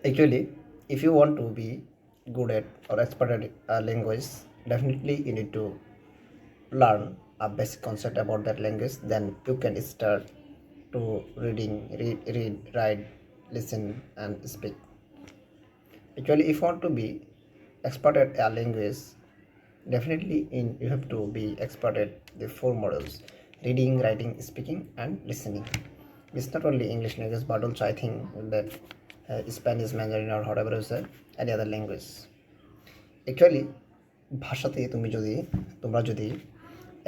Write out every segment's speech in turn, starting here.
Actually, if you want to be good at or expert at a language, definitely you need to learn a basic concept about that language. Then you can start to read, write, listen, and speak. Actually, if you want to be expert at a language, definitely you have to be expert at the four models: reading, writing, speaking, and listening. It's not only English language, but also I think that Spanish, Mandarin, or whatever is any other language. Actually ভাষাতে তোমরা যদি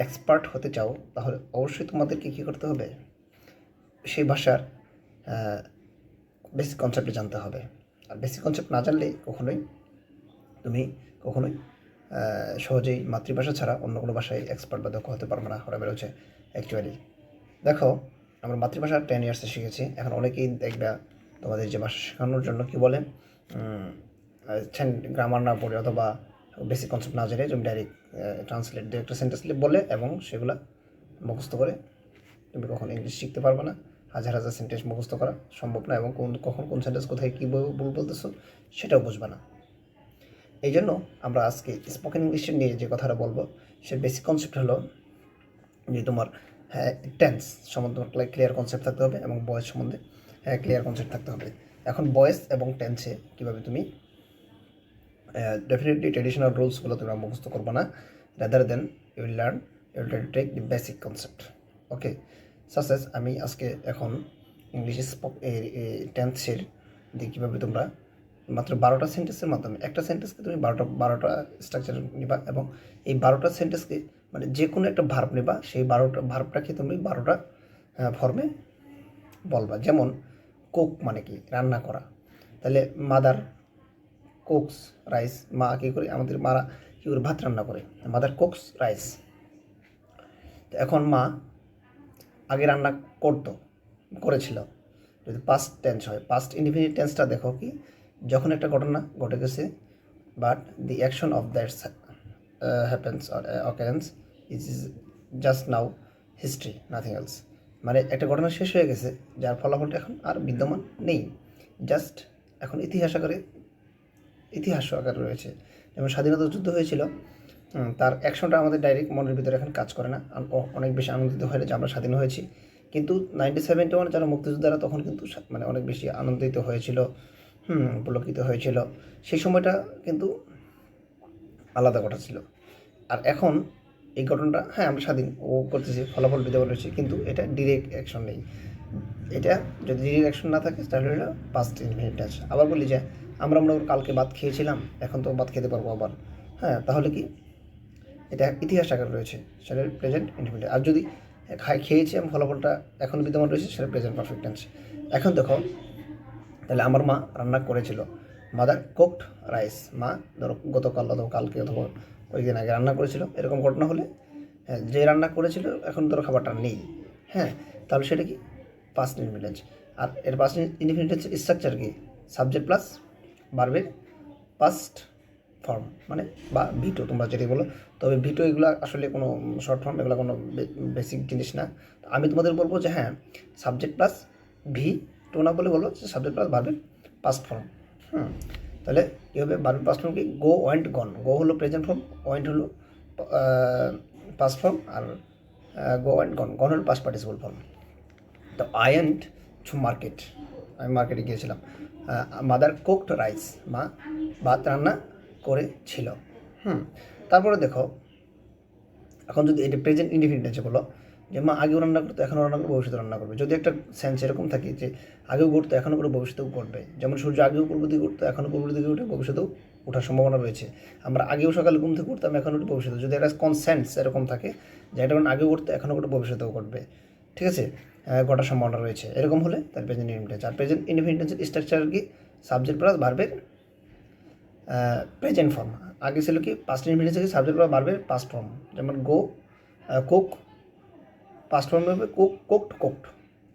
expert হতে চাও, তাহলে অবশ্যই তোমাদেরকে কী করতে হবে? সেই ভাষার বেসিক কনসেপ্টে জানতে হবে। আর বেসিক কনসেপ্ট না জানলে তুমি কখনোই সহজেই মাতৃভাষা ছাড়া অন্য কোনো ভাষায় এক্সপার্ট বা দক্ষ হতে পারবে না। ওরা বেরোচ্ছে অ্যাকচুয়ালি দেখো, আমরা মাতৃভাষা 10 ইয়ার্সে শিখেছি। এখন অনেকেই দেখবে তোমাদের যে ভাষা শেখানোর জন্য কী বলে, গ্রামার না পড়ে অথবা বেসিক কনসেপ্ট না জেনে তুমি ডাইরেক্ট ট্রান্সলেট দিয়ে একটা সেন্টেন্স বলে এবং সেগুলো মুখস্থ করে তুমি কখন ইংলিশ শিখতে পারবে না। হাজার হাজার সেন্টেন্স মুখস্থ করা সম্ভব না, এবং কখন কোন সেন্টেন্স কোথায় কী ভুল বলতেছো সেটাও বুঝবে না। এই জন্য আমরা আজকে স্পোকেন ইংলিশ নিয়ে যে কথাটা বলবো, সে বেসিক কনসেপ্ট হলো যে তোমার টেন্স সম্বন্ধে ক্লিয়ার কনসেপ্ট থাকতে হবে এবং ভয়েস সম্বন্ধে ক্লিয়ার কনসেপ্ট থাকতে হবে। এখন ভয়েস এবং টেন্সে কীভাবে তুমি ডেফিনেটলি ট্রেডিশনাল রুলসগুলো তোমরা মুখস্থ করবো না, rather than you will take the basic concept. Okay, সাসেস আমি আজকে এখন ইংলিশ টেন্সের দিয়ে কীভাবে তোমরা মাত্র 12টা সেন্টেন্সের মাধ্যমে একটা সেন্টেন্সকে তুমি 12টা স্ট্রাকচার নিবা, এবং এই 12টা সেন্টেন্সকে মানে যে কোনো একটা ভার্ব নিবা, সেই 12টা ভার্বটাকে তুমি 12টা ফর্মে বলবা। যেমন কুক মানে কি? রান্না করা। তাহলে মাদার কুকস রাইস, মা কী করে? আমাদের মারা কী করে ভাত রান্না করে? Mother cooks rice. তো এখন মা আগে রান্না করেছিল। যদি পাস্ট টেন্স হয়, পাস্ট ইনডিফিনিট টেন্সটা দেখো কি, যখন একটা ঘটনা ঘটে গেছে, but the action of that happens or occurrence is just now history, nothing else. মানে একটা ঘটনা শেষ হয়ে গেছে, যার ফলাফলটা এখন আর বিদ্যমান নেই, জাস্ট এখন ইতিহাস আকারে রয়েছে। যেমন স্বাধীনতা যুদ্ধ হয়েছিল, তার অ্যাকশনটা আমাদের ডাইরেক্ট মনের ভিতরে এখন কাজ করে না। অনেক বেশি আনন্দিত হয়ে যে আমরা স্বাধীন হয়েছি, কিন্তু 1971 যারা মুক্তিযোদ্ধারা তখন কিন্তু মানে অনেক বেশি আনন্দিত হয়েছিল, পুলকিত হয়েছিল। সেই সময়টা কিন্তু আলাদা কথা ছিল। আর এখন এই ঘটনাটা, আমরা স্বাধীন করতেছি, ফলাফল বিদ্যমান রয়েছে, কিন্তু এটা ডিরেক্ট অ্যাকশন নেই। এটা যদি ডিরেক্ট অ্যাকশন না থাকে তাহলে এটা পাস্ট ইনডিফিনিট টেন্স। আবার বলি যে আমরা কালকে ভাত খেয়েছিলাম, এখন তো ভাত খেতে পারবো আবার, তাহলে কি এটা ইতিহাস আকারে রয়েছে, সেটা প্রেজেন্ট ইনডিফিনিট। আর যদি খেয়েছি এবং ফলাফলটা এখন বিদ্যমান রয়েছে, সেটা প্রেজেন্ট পারফেক্ট টেন্স। এখন দেখো, তাহলে আমার মা রান্না করেছিল, মাদার কুকড রাইস। মা ধরো গতকাল অথবা কালকে অথবা ওই দিন আগে রান্না করেছিল, এরকম ঘটনা হলে যে রান্না করেছিল এখন ধরো খাবারটা নেই, তাহলে সেটা কি? Past indefinite. আর এর পাস্ট ইনডিফিনিট স্ট্রাকচার কি? সাবজেক্ট প্লাস ভার্বের পাস্ট ফর্ম, মানে বা ভিটো তোমরা যেটি বলো। তবে ভিটো এগুলো আসলে কোনো শর্ট ফর্ম, এগুলো কোনো বেসিক জিনিস না। আমি তোমাদের বলবো যে সাবজেক্ট প্লাস ভি তো না বলে বলো যে সাবজেক্ট প্লাস ভার্বের পাস্ট ফর্ম। তাহলে কী হবে? ভার্বের পাস্ট ফর্ম কি? গো, ওয়েন্ট, গন। গো হলো প্রেজেন্ট ফর্ম, ওয়েন্ট হলো পাস্ট ফর্ম, আর গো ওয়েন্ট গন, গন হলো পাস্ট পার্টিসিপল ফর্ম। তো আই ওয়েন্ট টু মার্কেট, আমি মার্কেটে গিয়েছিলাম। মাদার কুকড রাইস, মা ভাত রান্না করেছিল। তারপরে দেখো, এখন যদি এটা প্রেজেন্ট ইনডিফিনিট বলো যে মা আগেও রান্না করতো, এখনও রান্না করবে, ভবিষ্যতে রান্না করবে। যদি একটা সেন্স এরকম থাকে যে আগেও ঘটতো, এখনও করে, ভবিষ্যতেও ঘটবে। যেমন সূর্য আগেও পূর্ব দিকে উঠতো, এখনও পূর্ব দিকে উঠে, ভবিষ্যতেও ওঠার সম্ভাবনা রয়েছে। আমরা আগেও সকালে ঘুম থেকে উঠতাম, এখন উঠে, ভবিষ্যতে। যদি একটা কনসেন্স এরকম থাকে যে এটা আগেও ঘটতো, এখনও করে, ভবিষ্যতেও ঘটবে, ঠিক আছে, ঘটার সম্ভাবনা রয়েছে, এরকম হলে তার প্রেজেন্ট ইনডিফিনিট। আর প্রেজেন্ট ইনডিফিনিটের স্ট্রাকচার কি? সাবজেক্ট প্লাস ভার্বের প্রেজেন্ট ফর্ম। আগে ছিল কি? পাস্ট ইনডিফিনিট থেকে সাবজেক্ট প্লাস ভার্বের পাস্ট ফর্ম। যেমন গো, কুক, পাস্ট ফর্ম হবে কুকড,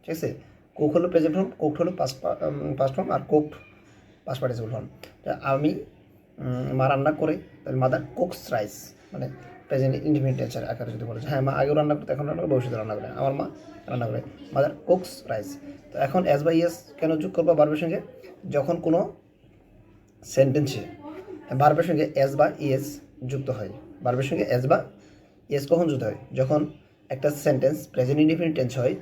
ঠিক আছে। কুক হলো প্রেজেন্ট ফর্ম, কুকড হলো পাস্ট ফর্ম, আর কুকড পাস্ট পার্টিসিপল ফর্ম। আমি মা রান্না করে, তাহলে মাদার কুকস রাইস, মানে প্রেজেন্ট ইনডিফিনিট টেন্সের আকারে যদি বলে মা আগেও রান্না করতে, এখন রান্না করে, ভবিষ্যতে রান্না করে। আমার মা রান্না করে, মাদার কুকস রাইস। তো এখন এস বাই এস কেন যোগ করবো ভার্বের সঙ্গে? যখন কোনো সেন্টেন্সে ভার্বের সঙ্গে এস বা ইএস যুক্ত হয়। ভার্বের সঙ্গে এস বা ইএস কখন যুক্ত হয়? যখন একটা সেন্টেন্স প্রেজেন্ট ইনডিফিনিট টেন্স হয়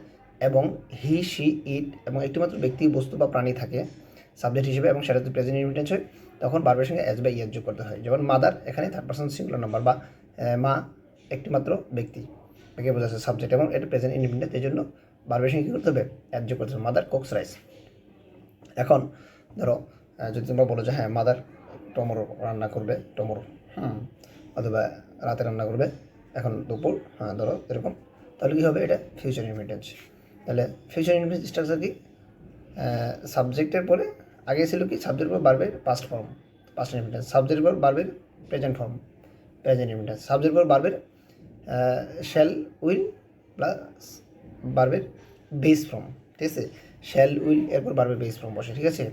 এবং হি, শি, ইট এবং একটিমাত্র ব্যক্তি, বস্তু বা প্রাণী থাকে সাবজেক্ট হিসেবে এবং সেটা যদি প্রেজেন্ট ইনডিফিনিট টেন্স হয়, তখন ভার্বের সঙ্গে এস বা ইএস যোগ করতে হয়। যেমন মাদার, এখানে থার্ড পারসন সিঙ্গুলার নাম্বার, বা মা একটিমাত্র ব্যক্তি, একে বোঝাচ্ছে সাবজেক্ট এবং এটা প্রেজেন্ট ইনডিফিনিট, এই জন্য ভার্বের সঙ্গে কী করতে হবে? এস যোগ করতে হবে। Mother cooks rice. এখন ধরো যদি তোমরা বলো যে হ্যাঁ মাদার টমেটো রান্না করবে, টমেটো, অথবা রাতে রান্না করবে, এখন দুপুর, ধরো এরকম, তাহলে কী হবে? এটা ফিউচার ইনডিফিনিট। তাহলে ফিউচার ইনডিফিনিট স্ট্রাকচার কি? সাবজেক্টের পরে আগে ছিল কি? সাবজেক্টের পর বার্বের পাস্ট ফর্ম, পাস্ট ইনডিফিনিট। সাবজেক্টের পর বার্বের প্রেজেন্ট ফর্ম, প্রেজেন্ট ইনডিফিনিট। সাবজেক্টের পর বার্বের শ্যাল, উইল প্লাস বার্বের বেস ফর্ম, ঠিক আছে? শ্যাল, উইল এরপর বার্বের বেস ফর্ম বসে, ঠিক আছে?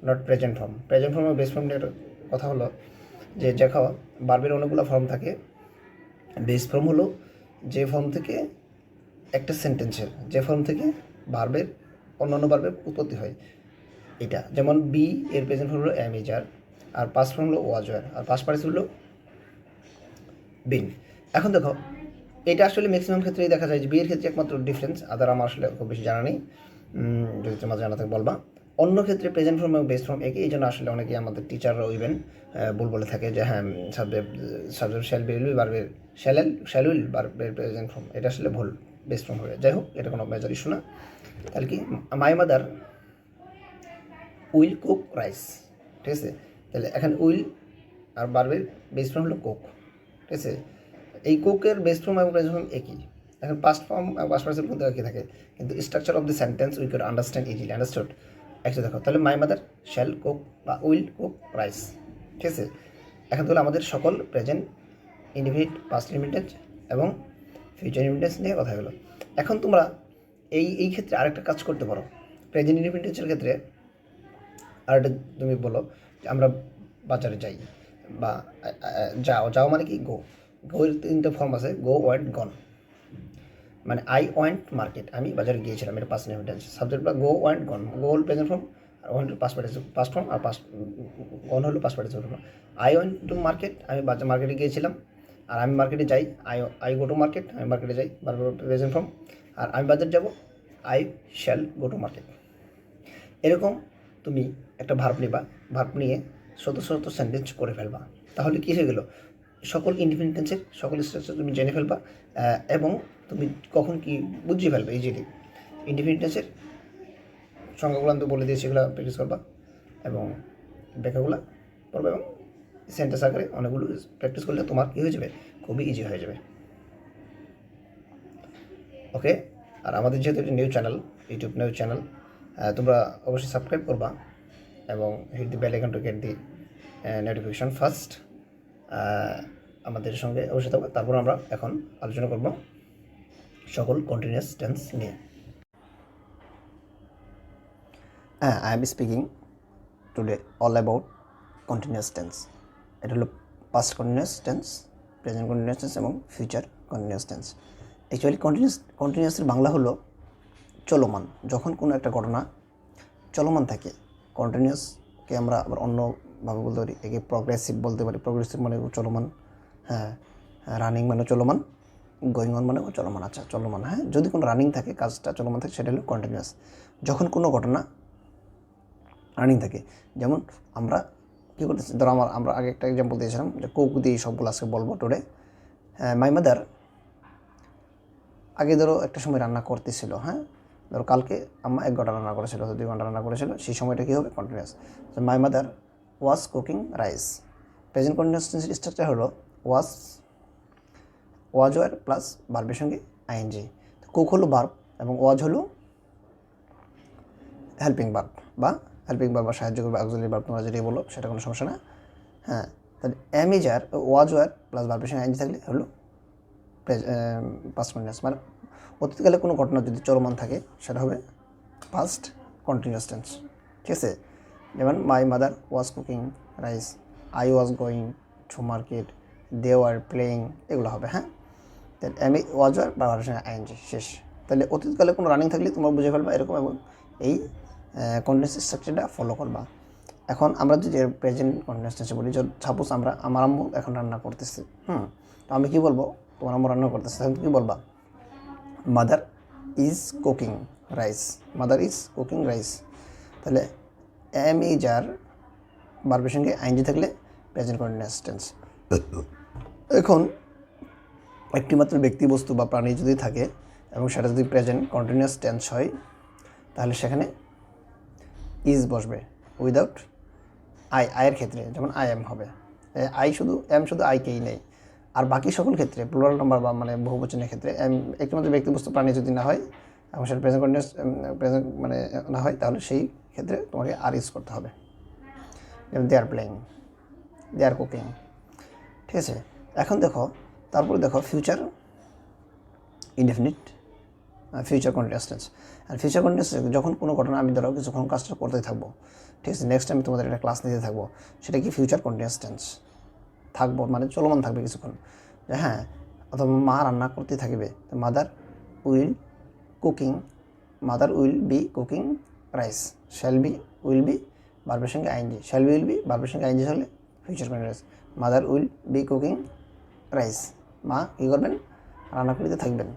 Not present form. Present form আর বেস ফর্ম নিয়ে কথা হলো যে দেখো বার্বের অনেকগুলো ফর্ম থাকে। বেস ফর্ম হলো যে ফর্ম থেকে একটা সেন্টেন্সের, যে ফর্ম থেকে বার্বের অন্যান্য বার্বের উৎপত্তি হয়, এটা। যেমন বি এর প্রেজেন্ট ফর্ম হলো এম ইজার, আর পাস্ট ফর্ম হলো ওয়াজ ওয়ার, আর পাস্ট পার্টিসিপল হলো বিন। এখন দেখো এটা আসলে ম্যাক্সিমাম ক্ষেত্রেই দেখা যায় যে বিয়ের ক্ষেত্রে একমাত্র ডিফারেন্স, আদার আমার আসলে খুব বেশি জানা নেই, যদি তোমার জানা থাকে বলবা। অন্য ক্ষেত্রে প্রেজেন্ট ফর্ম এবং বেস ফর্ম একই, এই জন্য আসলে অনেকেই আমাদের টিচাররাও ইভেন ভুল বলে থাকে যে হ্যাঁ সাবজেক্ট সাবজেক্ট শ্যাল উইল বারবের শ্যাল উইল বারবের প্রেজেন্ট ফর্ম, এটা আসলে ভুল, বেস ফর্ম হবে। যাই হোক, এটা কোনো মেজর ইস্যু না। তাহলে কি? My mother will cook rice, ঠিক আছে? তাহলে এখানে উইল আর বারবের বেস ফর্ম হলো কুক, ঠিক আছে? এই কুকের বেস ফর্ম এবং প্রেজেন্ট ফর্ম একই। এখন পাস্ট ফর্ম এবং পাস্ট পার্টিসিপল কিন্তু একই থাকে, কিন্তু structure of the sentence we can understand easily. Understood? একসাথে দেখো, তাহলে মাই মাদার শ্যাল কুক বা উইল কুক রাইস, ঠিক আছে? এখন তাহলে আমাদের সকল প্রেজেন্ট ইনডিফিনিট, পাস্ট ইনডিফিনিট এবং ফিউচার ইনডিফিনিট নিয়ে কথা হলো। এখন তোমরা এই ক্ষেত্রে আরেকটা কাজ করতে পারো। প্রেজেন্ট ইনডিফিনিটের ক্ষেত্রে আরেকটা তুমি বলো যে আমরা বাজারে যাই, বা যাও। যাও মানে কি? গো। গো এর তিনটে ফর্ম আছে, গো, ওয়েন্ট, গন। মানে আই ওয়েন্ট মার্কেট, আমি বাজারে গিয়েছিলাম, এটা পাস্ট ইনডিফিনিট। সাবজেক্ট বা গো, ওয়েন্ট, গন। গো হল প্রেজেন্ট ফর্ম, আর went past participle, past form, আর গন হলো past participle form. I went to market, আমি মার্কেটে গিয়েছিলাম, আর আমি মার্কেটে যাই, আই গো টু মার্কেট, আমি মার্কেটে যাই, প্রেজেন্ট ফর্ম। আর আমি বাজার যাব, I shall go to market. এরকম তুমি একটা ভার্ব নিবা, ভার্ব নিয়ে শত শত সেন্টেন্স করে ফেলবা, তাহলে কী হয়ে গেল? সকল ইনডিফিনিট টেন্সের সকল স্ট্রাকচার তুমি জেনে ফেলবা, এবং তুমি কখন কি বুঝিয়ে ফেলবে ইজিলি। ইনডিফিনিট টেন্সের সংজ্ঞাগুলো আমি তো বলে দিয়েছি, সেগুলো প্র্যাকটিস করবা এবং ব্যাখ্যাগুলো পড়বে, এবং সেন্টেন্স আকারে অনেকগুলো প্র্যাকটিস করলে তোমার কী হয়ে যাবে? খুবই ইজি হয়ে যাবে। ওকে? আর আমাদের যেহেতু একটি new channel, YouTube new channel, তোমরা অবশ্যই সাবস্ক্রাইব করবা এবং hit the bell icon to get the notification first. আমাদের সঙ্গে অবশ্যই থাকবে। তারপর আমরা এখন আলোচনা করব সকল কন্টিনিউয়াস টেন্স নিয়ে। I am speaking today all about continuous tense. এটা হলো past continuous tense, present continuous tense এবং ফিউচার কন্টিনিউয়াস টেন্স। অ্যাকচুয়ালি কন্টিনিউয়াসের বাংলা হলো চলমান। যখন কোনো একটা ঘটনা চলমান থাকে, কন্টিনিউয়াসকে আমরা আবার অন্যভাবে বলতে পারি, একে প্রগ্রেসিভ বলতে পারি। প্রগ্রেসিভ মানে চলমান, রানিং মানে চলমান, গোয়িং অন মানে চলমান। আচ্ছা, চলমান, যদি কোনো রানিং থাকে, কাজটা চলমান থাকে, সেটা হলো কন্টিনিউয়াস। যখন কোনো ঘটনা রানিং থাকে, যেমন আমরা কী করতেছি, ধরো আমরা আগে একটা এক্সাম্পল দিয়েছিলাম যে কুক দিয়ে সবগুলো আজকে বলবো টুডে। মাই মাদার আগে ধরো একটা সময় রান্না করতেছিল, ধরো কালকে আম্মা 1 ঘন্টা রান্না করেছিল, 2 ঘন্টা রান্না করেছিল, সেই সময়টা কী হবে? Continuous. My mother was cooking rice. Present continuous টেন্সের স্ট্রাকচার হলো ওয়াজ ওয়ার প্লাস ভার্বের সঙ্গে আইএনজি। কুক হলো ভার্ব এবং ওয়াজ হলো হেল্পিং ভার্ব, বা সাহায্য করবে, অক্সিলারি ভার্ব, তোমরা যেটাই বলো সেটা কোনো সমস্যা না। তাহলে অ্যামিজার ওয়াজ ওয়ার প্লাস ভার্বের সঙ্গে আইএনজি থাকলে হলো পাস্ট কন্টিনিউয়াস। মানে অতীতকালে কোনো ঘটনা যদি চলমান থাকে, সেটা হবে পাস্ট কন্টিনিউয়াস টেন্স, ঠিক আছে? যেমন my mother was cooking rice, I was going to market, they were playing, এগুলো হবে। তাহলে আমি ওয়াজ ওয়ার বা ভার্বের সঙ্গে আইএনজি, শেষ। তাহলে অতীতকালে কোনো রানিং থাকলে তোমরা বুঝে ফেলবা এরকম, এবং এই কন্টিনিউয়াস স্ট্রাকচারটা ফলো করবা। এখন আমরা যদি প্রেজেন্ট কন্টিনিউয়াস টেন্সে বলি, সাপোজ আমার আম্মু এখন রান্না করতেছে, তো আমি কি বলবো, তোমার আম্মু রান্না করতেছে, তখন কি বলবা, mother is cooking rice, mother is cooking rice. তাহলে এম ইজ আর ভার্বের সঙ্গে আইএনজি থাকলে প্রেজেন্ট কন্টিনিউয়াস টেন্স। এখন একটি মাত্র ব্যক্তি, বস্তু বা প্রাণী যদি থাকে এবং সেটা যদি প্রেজেন্ট কন্টিনিউয়াস টেন্স হয়, তাহলে সেখানে ইজ বসবে উইদাউট আয়ের ক্ষেত্রে, যেমন আই এম হবে, শুধু আইকেই নেই। আর বাকি সকল ক্ষেত্রে প্লুরাল নাম্বার বা মানে বহুবচনের ক্ষেত্রে একটিমাত্র ব্যক্তি, বস্তু, প্রাণী যদি না হয় এবং সেটা প্রেজেন্ট কন্টিনিউয়াস মানে না হয়, তাহলে সেই ক্ষেত্রে তোমাকে আর ইউজ করতে হবে। যেমন দে are playing, they R cooking, ঠিক আছে। এখন দেখো, তারপরে দেখো future indefinite, future continuous tense. আর ফিউচার কন্টিনিউয়াস যখন কোনো ঘটনা আমি ধরো কিছুক্ষণ কাজটা করতেই থাকবো, ঠিক আছে, নেক্সট টাইম তোমাদের একটা ক্লাস নিতে থাকবো, সেটা কি ফিউচার কন্টিনিউয়াস টেন্স থাকবো, মানে চলমান থাকবে কিছুক্ষণ, যে হ্যাঁ, অথবা মা রান্না করতে থাকবে, mother will cooking, mother will be cooking rice, will be ভার্বের সঙ্গে আইএনজি, উইল বি ভার্বের সঙ্গে আইএনজি হলে future continuous, mother will be cooking rice, মা কী করবেন, রান্না করতে থাকবেন।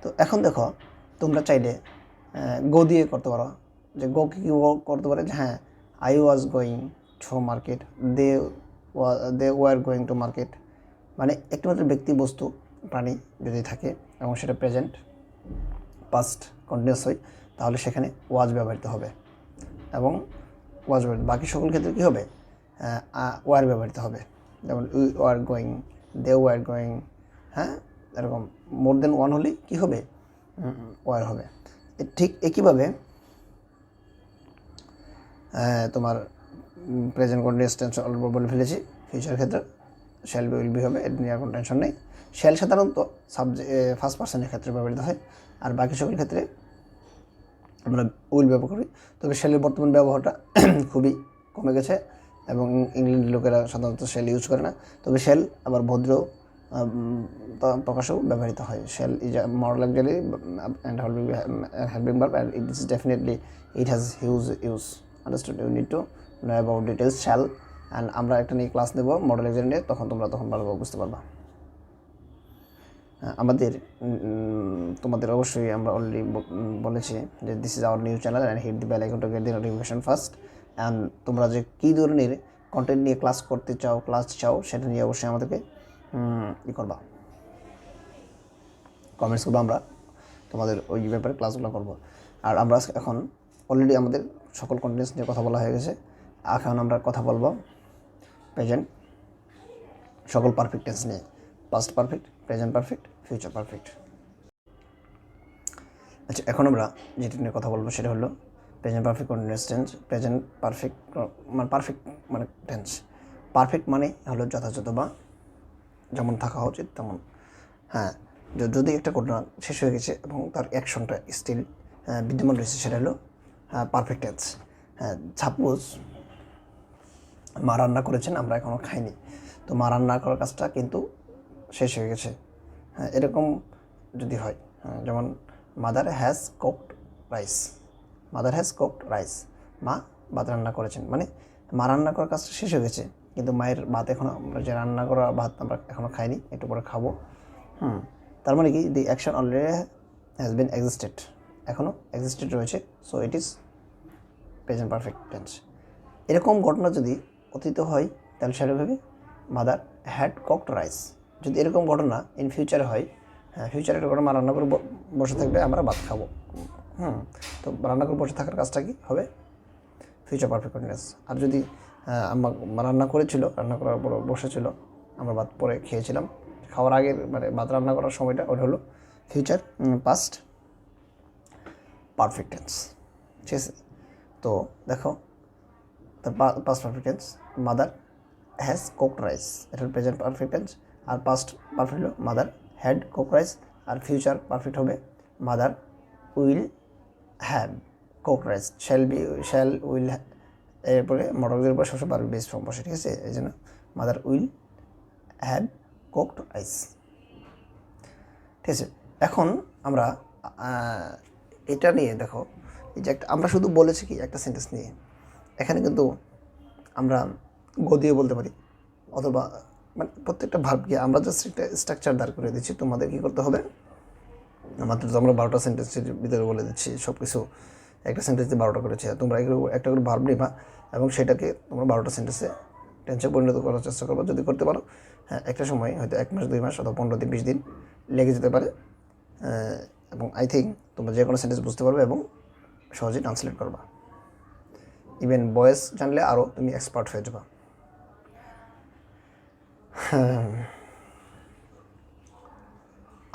তো এখন দেখো, তোমরা চাইলে গো দিয়ে করতে পারো, যে গো কি করতে পারে, যে হ্যাঁ, I was going to market, they were going to market. মানে একটিমাত্র ব্যক্তি, বস্তু, প্রাণী যদি থাকে এবং সেটা প্রেজেন্ট পাস্ট কন্টিনিউয়াস হয়, তাহলে সেখানে ওয়াজ ব্যবহৃত হবে এবং ওয়াজ ব্যবহৃত, বাকি সকল ক্ষেত্রে কী হবে, ওয়ার ব্যবহৃত হবে। যেমন we were going, they were going, হ্যাঁ, এরকম মোর দেন ওয়ান হলে কী হবে, ওয়ার হবে। ঠিক একইভাবে তোমার প্রেজেন্ট কন্টিনিউয়াস টেন্স অলরেডি বলে ফেলেছি, ফিউচার ক্ষেত্রে শ্যাল বি উইল বি হবে, এটা নিয়ে কোনো টেনশন নেই। শ্যাল সাধারণত ফার্স্ট পার্সনের ক্ষেত্রে ব্যবহৃত হয়, আর বাকি সকল ক্ষেত্রে আমরা উইল ব্যবহার করি। তবে শ্যালের বর্তমান ব্যবহারটা খুবই কমে গেছে এবং ইংল্যান্ডের লোকেরা সাধারণত শ্যাল ইউজ করে না। তবে শ্যাল আবার ভদ্র প্রকাশেও ব্যবহৃত হয়। Shall is a moral luxury and helping verb, and it is definitely, it has huge use. Understood? You need to know about details shall, and আমরা একটা নিয়ে ক্লাস নেব মডেল লাক্সারি নিয়ে, তখন ভালোভাবে বুঝতে পারবা। আমাদের তোমাদের অবশ্যই আমরা অলরেডি বলেছি যে this is our new channel, and hit the bell icon to get the notification first. And তোমরা যে কী ধরনের কন্টেন্ট নিয়ে ক্লাস করতে চাও সেটা নিয়ে অবশ্যই আমাদেরকে করবা, কমেন্টস করবো, আমরা তোমাদের ওই ব্যাপারে ক্লাসগুলো করবো। আর আমরা এখন অলরেডি আমাদের সকল কন্টেন্টস নিয়ে কথা বলা হয়ে গেছে, এখন আমরা কথা বলবো প্রেজেন্ট সকল পারফেক্ট টেন্স নিয়ে, past perfect, present perfect, future perfect. আচ্ছা, এখন আমরা যেটা নিয়ে কথা বলবো সেটা হলো present perfect continuous tense. Present perfect মানে টেন্স, পারফেক্ট মানে হলো যথাযথ বা যেমন থাকা উচিত তেমন। হ্যাঁ, যদি একটা ঘটনা শেষ হয়ে গেছে এবং তার অ্যাকশনটা স্টিল বিদ্যমান রয়েছে, সেটা হলো পারফেক্ট টেন্স। হ্যাঁ, সাপোজ মা রান্না করেছেন, আমরা এখনও খাইনি, তো মা রান্না করার কাজটা কিন্তু শেষ হয়ে গেছে। হ্যাঁ, এরকম যদি হয়, যেমন mother has cooked rice, mother has cooked rice, মা ভাত রান্না করেছেন, মানে মা রান্না করার কাজটা শেষ হয়ে গেছে কিন্তু মায়ের ভাত এখনও, যে রান্না করা ভাত আমরা এখনও খাইনি, একটু পরে খাবো। তার মানে কি, দি action already has been existed, এখনও এক্সিস্টেড রয়েছে, so it is present perfect tense. এরকম ঘটনা যদি অতীত হয় তাহলে সেটা হবে মাদার হ্যাড কুকড রাইস। যদি এরকম ঘটনা ইন ফিউচারে হয়, ফিউচারে একটা ঘটনা, মা রান্না করে বসে থাকবে, আমরা ভাত খাবো, তো রান্না করে বসে থাকার কাজটা কি হবে, ফিউচার পারফেক্ট কন্টিনিউয়াস। আর যদি রান্না করেছিল, রান্না করার পর বসেছিল, আমরা ভাত পরে খেয়েছিলাম, খাওয়ার আগে মানে ভাত রান্না করার সময়টা ওটা হলো ফিউচার পাস্ট পারফেক্ট টেন্স, ঠিক আছে। তো দেখো, তার past perfect tense mother has cooked rice, এটা হলো প্রেজেন্ট পারফেক্ট টেন্স। আর পাস্ট পারফেক্ট হলো মাদার হ্যাড কুকড রাইস। আর ফিউচার পারফেক্ট হবে mother will have cooked rice. Shall will, এরপরে মডেলের উপর সবসময় পারবে বেস ফর্ম বসে, ঠিক আছে। এই জন্য mother will have cooked rice, ঠিক আছে। এখন আমরা এটা নিয়ে দেখো, এই যে আমরা শুধু বলেছি কি একটা সেন্টেন্স নিয়ে, এখানে কিন্তু আমরা গো দিয়ে বলতে পারি, অথবা মানে প্রত্যেকটা ভার্বকে আমরা জাস্ট একটা স্ট্রাকচার দাঁড় করে দিচ্ছি। তোমাদের কী করতে হবে, আমাদের তো আমরা 12টা সেন্টেন্সের ভিতরে বলে দিচ্ছি সব কিছু, একটা সেন্টেন্সে 12টা করেছে, তোমরা এগুলো একটা করে ভার্ব নিবা এবং সেটাকে তোমরা 12টা সেন্টেন্সে টেন্সে পরিণত করার চেষ্টা করবো। যদি করতে পারো, হ্যাঁ, একটা সময় হয়তো 1 মাস 2 মাস অথবা 15 দিন 20 দিন লেগে যেতে পারে, এবং আই থিঙ্ক তোমরা যে কোনো সেন্টেন্স বুঝতে পারবে এবং সহজেই ট্রান্সলেট করবা। ইভেন ভয়েস জানলে আরও তুমি এক্সপার্ট হয়ে যাবা।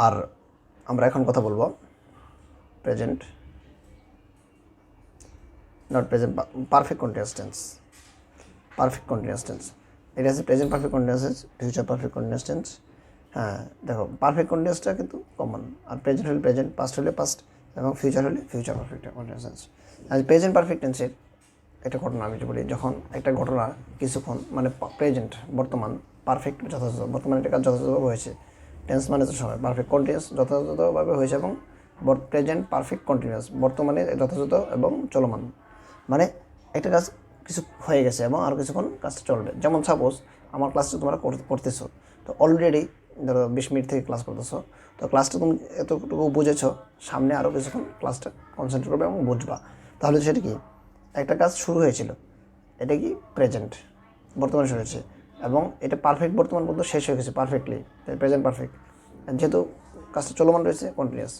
আর আমরা এখন কথা বলবো present, not present, perfect continuous tense. Perfect continuous tense এটা আছে present perfect continuous tense, future perfect continuous tense. হ্যাঁ, দেখো পারফেক্ট কন্টিনিউয়াসটা কিন্তু কমন, আর প্রেজেন্ট হলে প্রেজেন্ট, পাস্ট হলে পাস্ট এবং ফিউচার হলে ফিউচার পারফেক্ট কন্টিনিউয়াস টেন্স। আর প্রেজেন্ট পারফেক্ট টেন্সের একটা ঘটনা আমি বলি, যখন একটা ঘটনা কিছুক্ষণ মানে প্রেজেন্ট বর্তমান, পারফেক্ট যথাযথ, বর্তমানে একটা কাজ যথাযথভাবে হয়েছে, টেন্স মানে তো সময়, পারফেক্ট কন্টিনিউয়াস যথাযথভাবে হয়েছে এবং প্রেজেন্ট পারফেক্ট কন্টিনিউয়াস বর্তমানে যথাযথ এবং চলমান, মানে একটা কাজ কিছু হয়ে গেছে এবং আরও কিছুক্ষণ কাজটা চলবে। যেমন সাপোজ আমার ক্লাসটা তোমরা করতেছো, তো অলরেডি ধরো 20 মিনিট থেকে ক্লাস করতেছো, তো ক্লাসটা তুমি এতটুকু বুঝেছো, সামনে আরও কিছুক্ষণ ক্লাসটা কনসেন্ট্রেট করবে এবং বুঝবা। তাহলে সেটা কি, একটা কাজ শুরু হয়েছিল, এটা কি প্রেজেন্ট বর্তমানে শুরু হয়েছে এবং এটা পারফেক্ট বর্তমান পর্যন্ত শেষ হয়ে গেছে পারফেক্টলি, তাই প্রেজেন্ট পারফেক্ট। যেহেতু কাজটা চলমান রয়েছে কন্টিনিউয়াস,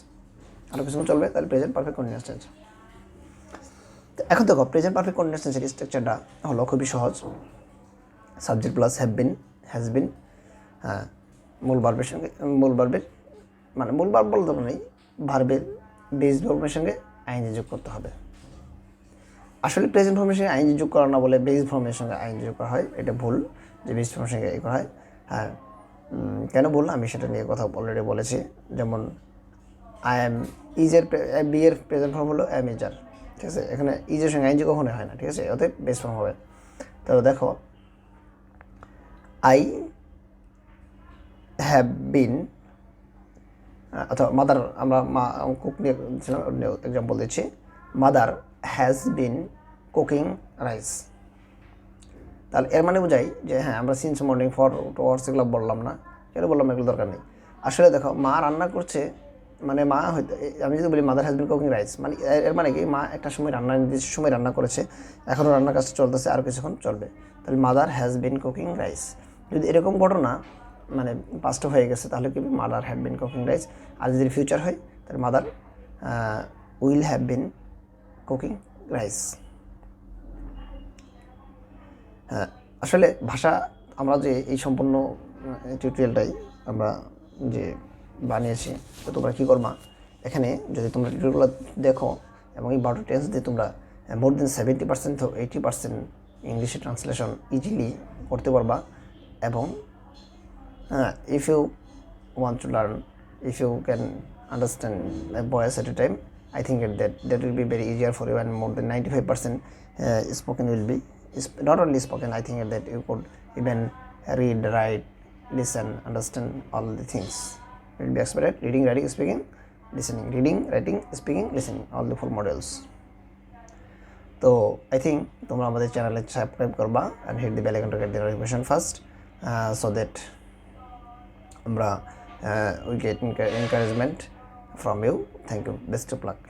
আরও কিছুক্ষণ চলবে, তাহলে প্রেজেন্ট পারফেক্ট কন্টিনিউয়াস টেন্স। এখন দেখো প্রেজেন্ট পারফেক্ট কন্টিনিউয়াস টেন্সের স্ট্রাকচারটা হলো খুবই সহজ। Subject plus have been, has been, হ্যাঁ, মূল ভার্বের সঙ্গে, মূল ভার্বের মানে মূল ভার্ব বলতে নেই, ভার্বের বেস ফর্মের সঙ্গে আইএনজি যোগ করতে হবে। আসলে প্রেজেন্ট ফর্মের সঙ্গে আইএনজি যোগ করা না বলে বেস ফর্মের সঙ্গে আইএনজি যোগ করা হয়, এটা ভুল, যে বেস ফর্মের সঙ্গে করা হয়। হ্যাঁ, কেন ভুল আমি সেটা নিয়ে কথা অলরেডি বলেছি। যেমন আই এম ইজের বি এর প্রেজেন্ট ফর্ম হলো এম ইজার, ঠিক আছে, এখানে ইজের সঙ্গে আইএনজি কখনোই হয় না, ঠিক আছে, অতএব বেস ফর্ম হবে। তো দেখো আই হ্যাভ বিন, অথবা মাদার, আমরা মা কুক নিয়ে এক্সাম্পল দিচ্ছি, mother has been cooking rice. তাহলে এর মানে বোঝাই যে হ্যাঁ, আমরা সিন্স মর্নিং ফর টুয়ার্ডস এগুলো বললাম না, কেন বললাম এগুলো দরকার নেই। আসলে দেখো মা রান্না করছে, মানে মা হয়তো, আমি যদি বলি mother has been cooking rice, মানে এর মানে কি মা একটা সময় রান্না, নির্দিষ্ট সময় রান্না করেছে, এখনও রান্নার কাজটা চলতেছে, আর কিছুক্ষণ চলবে, তাহলে mother has been cooking rice. যদি এরকম ঘটনা মানে পাস্ট হয়ে গেছে, তাহলে কি mother have been cooking rice. আর যদি ফিউচার হয়, তাহলে mother will have been cooking rice. হ্যাঁ, আসলে ভাষা আমরা যে এই সম্পূর্ণ টিউটোরিয়ালটাই আমরা যে বানিয়েছি, তো তোমরা কী করবা, এখানে যদি তোমরা টিউটোরিয়ালগুলো দেখো এবং এই 12টা টেন্স দিয়ে তোমরা মোর দেন 70% to 80% ইংলিশে ট্রান্সলেশন ইজিলি করতে পারবা। এবং if you want to learn, if you can understand a voice at a time, I think that will be very easier for you, and more than 95% spoken will be, not only spoken, I think that you could even read, write, listen, understand all the things. It will be expert reading, writing, speaking, listening, reading, writing, speaking, listening, all the 4 modules. তো I think তোমরা আমাদের চ্যানেলে subscribe করবা and hit the bell icon to get the notification first, so that আমরা we get encouragement from you. Thank you, best of luck.